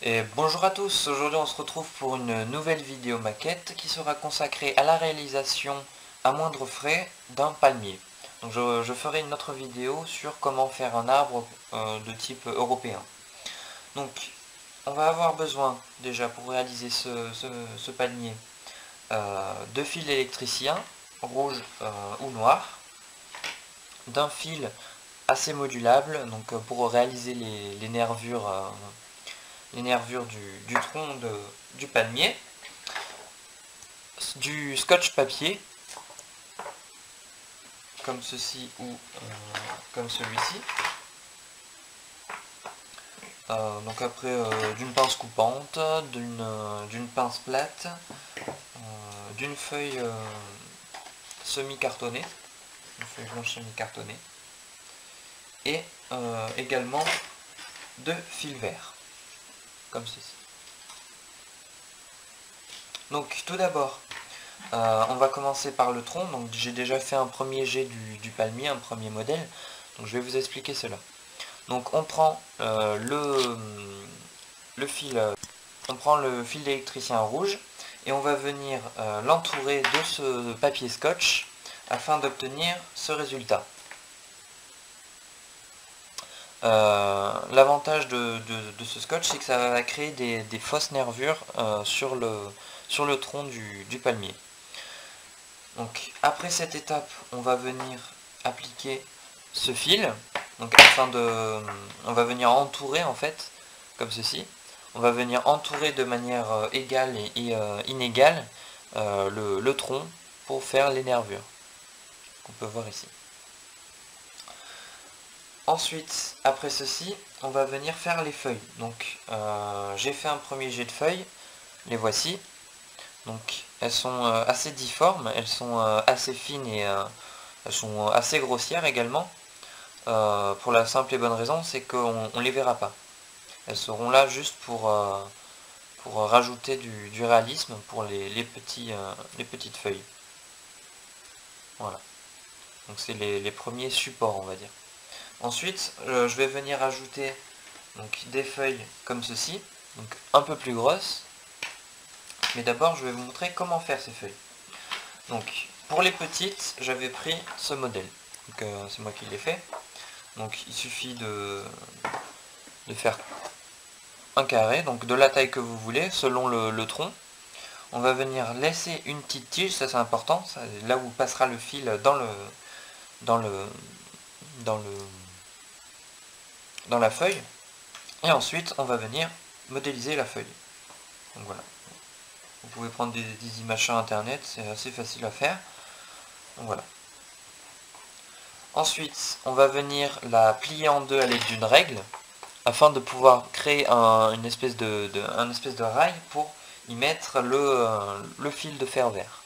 Et bonjour à tous, aujourd'hui on se retrouve pour une nouvelle vidéo maquette qui sera consacrée à la réalisation à moindre frais d'un palmier. Donc je ferai une autre vidéo sur comment faire un arbre de type européen. Donc on va avoir besoin déjà pour réaliser ce palmier de fils électriciens, rouge ou noir, d'un fil assez modulable donc pour réaliser les nervures du tronc du palmier, du scotch papier, comme ceci ou comme celui-ci. Donc après d'une pince coupante, d'une pince plate, d'une feuille semi-cartonnée, une feuille blanche semi-cartonnée, et également de fil vert, comme ceci. Donc tout d'abord, on va commencer par le tronc. Donc j'ai déjà fait un premier jet du palmier, un premier modèle. Donc je vais vous expliquer cela. Donc on prend le fil, d'électricien rouge et on va venir l'entourer de ce papier scotch afin d'obtenir ce résultat. L'avantage de ce scotch, c'est que ça va créer des fausses nervures sur le tronc du palmier. Donc après cette étape, on va venir appliquer ce fil. Donc on va venir entourer en fait, comme ceci. On va venir entourer de manière égale et inégale le tronc pour faire les nervures qu'on peut voir ici. Ensuite, après ceci, on va venir faire les feuilles. Donc j'ai fait un premier jet de feuilles, les voici. Donc elles sont assez difformes, elles sont assez fines et elles sont assez grossières également. Pour la simple et bonne raison, c'est qu'on ne les verra pas. Elles seront là juste pour rajouter du réalisme pour les petites feuilles. Voilà. Donc c'est les premiers supports, on va dire. Ensuite, je vais venir ajouter donc, des feuilles comme ceci, donc un peu plus grosses. Mais d'abord, je vais vous montrer comment faire ces feuilles. Donc, pour les petites, j'avais pris ce modèle. Donc, c'est moi qui l'ai fait. Donc, il suffit de faire un carré, donc de la taille que vous voulez, selon le tronc. On va venir laisser une petite tige, ça c'est important, là où passera le fil dans la feuille. Et ensuite, on va venir modéliser la feuille. Donc voilà. Vous pouvez prendre des images sur internet, c'est assez facile à faire. Donc voilà. Ensuite, on va venir la plier en deux à l'aide d'une règle, afin de pouvoir créer une espèce de rail pour y mettre le fil de fer vert.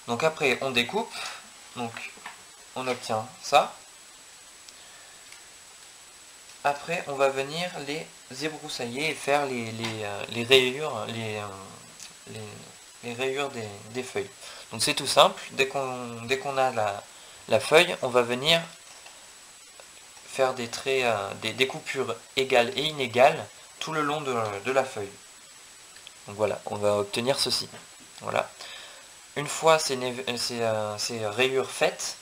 Donc après, on découpe, donc on obtient ça. Après, on va venir les ébroussailler et faire les rayures, les rayures des feuilles. Donc c'est tout simple, dès qu'on a la feuille, on va venir faire des traits, des coupures égales et inégales tout le long de la feuille. Donc voilà, on va obtenir ceci. Voilà. Une fois ces rayures faites,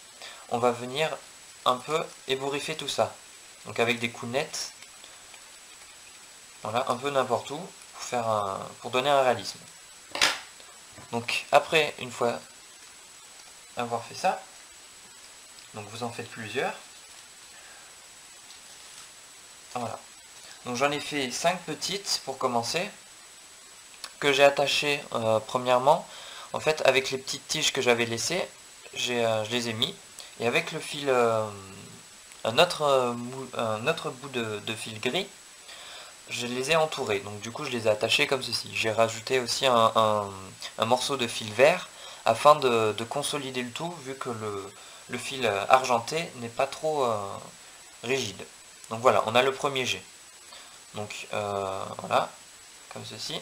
on va venir un peu ébouriffer tout ça. Donc avec des coups nets, voilà, un peu n'importe où, pour donner un réalisme. Donc après, une fois avoir fait ça, donc vous en faites plusieurs. Voilà. Donc j'en ai fait 5 petites pour commencer, que j'ai attachées premièrement. En fait, avec les petites tiges que j'avais laissées, je les ai mis. Et avec le fil, un autre bout de fil gris, je les ai entourés. Donc du coup, je les ai attachés comme ceci. J'ai rajouté aussi un morceau de fil vert afin de consolider le tout, vu que le fil argenté n'est pas trop rigide. Donc voilà, on a le premier jet. Donc voilà, comme ceci.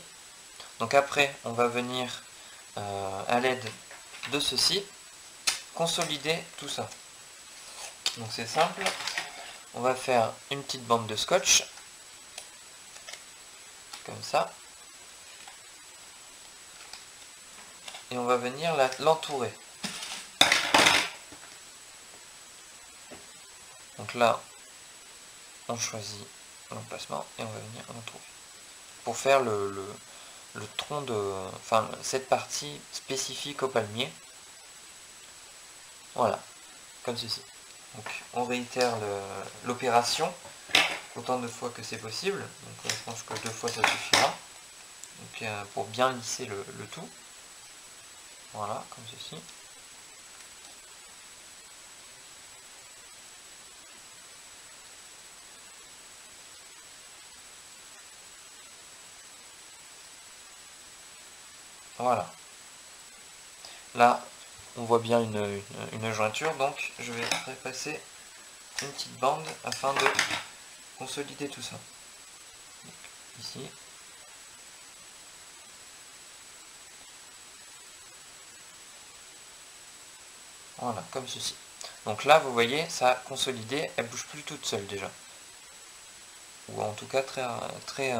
Donc après, on va venir à l'aide de ceci consolider tout ça. Donc c'est simple. On va faire une petite bande de scotch. comme ça. Et on va venir l'entourer. Donc là, on choisit l'emplacement et on va venir l'entourer. Pour faire le tronc enfin cette partie spécifique au palmier. Voilà, comme ceci. Donc on réitère l'opération autant de fois que c'est possible. Donc je pense que 2 fois ça suffira. Donc pour bien lisser le tout. Voilà, comme ceci. Voilà. Là, on voit bien une jointure, donc je vais repasser une petite bande afin de consolider tout ça. Donc, ici. Voilà, comme ceci. Donc là, vous voyez, ça a consolidé, elle bouge plus toute seule déjà. Ou en tout cas très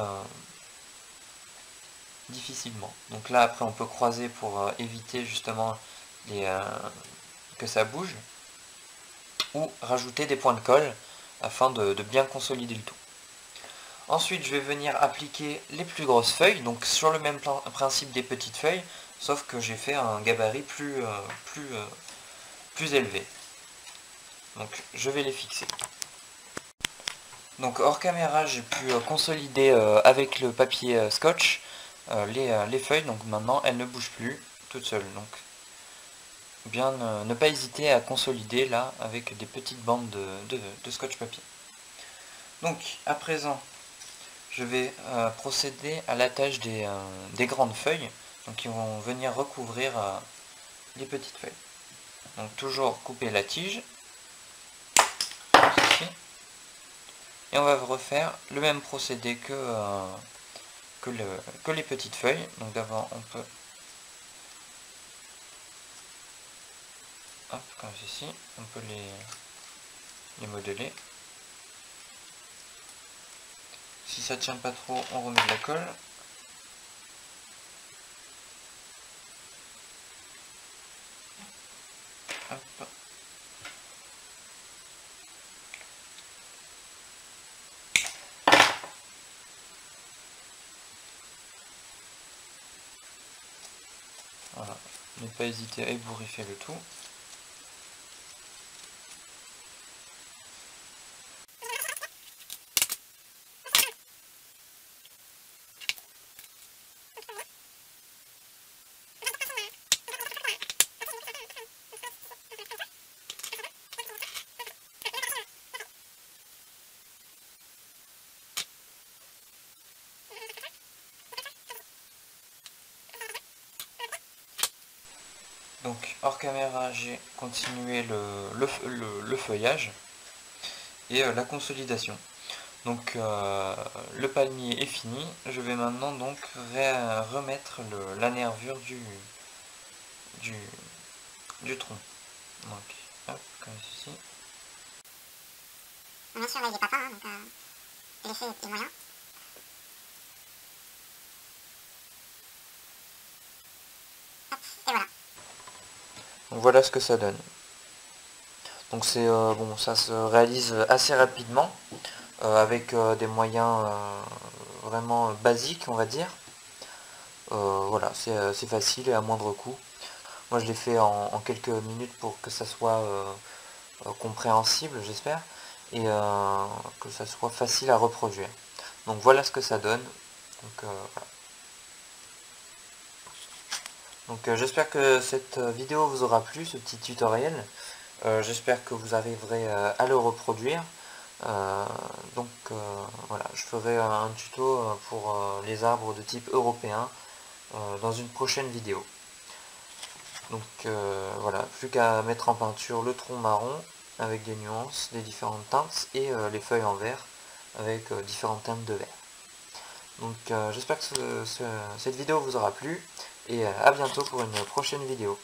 difficilement. Donc là, après, on peut croiser pour éviter justement que ça bouge. Ou rajouter des points de colle afin de bien consolider le tout. Ensuite, je vais venir appliquer les plus grosses feuilles, donc sur le même principe des petites feuilles, sauf que j'ai fait un gabarit plus élevé. Donc je vais les fixer. Donc hors caméra, j'ai pu consolider avec le papier scotch les feuilles, donc maintenant elles ne bougent plus toutes seules. Donc bien ne pas hésiter à consolider là avec des petites bandes de scotch papier. Donc à présent, je vais procéder à l'attache des grandes feuilles, donc qui vont venir recouvrir les petites feuilles. Donc toujours couper la tige, ici, et on va refaire le même procédé que les petites feuilles. Donc d'abord on peut, hop, comme ceci, on peut les modeler. Si ça tient pas trop, on remet de la colle. Hop. Voilà, ne pas hésiter à ébouriffer le tout. Donc hors caméra, j'ai continué le feuillage et la consolidation. Donc le palmier est fini. Je vais maintenant donc remettre la nervure du tronc. Donc hop, comme ceci. Bien sûr, là il est pas peint, donc l'effet est moyen. Hop, et voilà. Donc voilà ce que ça donne. Donc c'est bon, ça se réalise assez rapidement avec des moyens vraiment basiques, on va dire. Voilà, c'est facile et à moindre coût. Moi je l'ai fait en quelques minutes pour que ça soit compréhensible, j'espère, et que ça soit facile à reproduire. Donc voilà ce que ça donne. Donc, voilà. Donc j'espère que cette vidéo vous aura plu, ce petit tutoriel. J'espère que vous arriverez à le reproduire. Voilà, je ferai un tuto pour les arbres de type européen dans une prochaine vidéo. Donc voilà, plus qu'à mettre en peinture le tronc marron avec des nuances, des différentes teintes, et les feuilles en vert avec différentes teintes de vert. Donc j'espère que cette vidéo vous aura plu, et à bientôt pour une prochaine vidéo.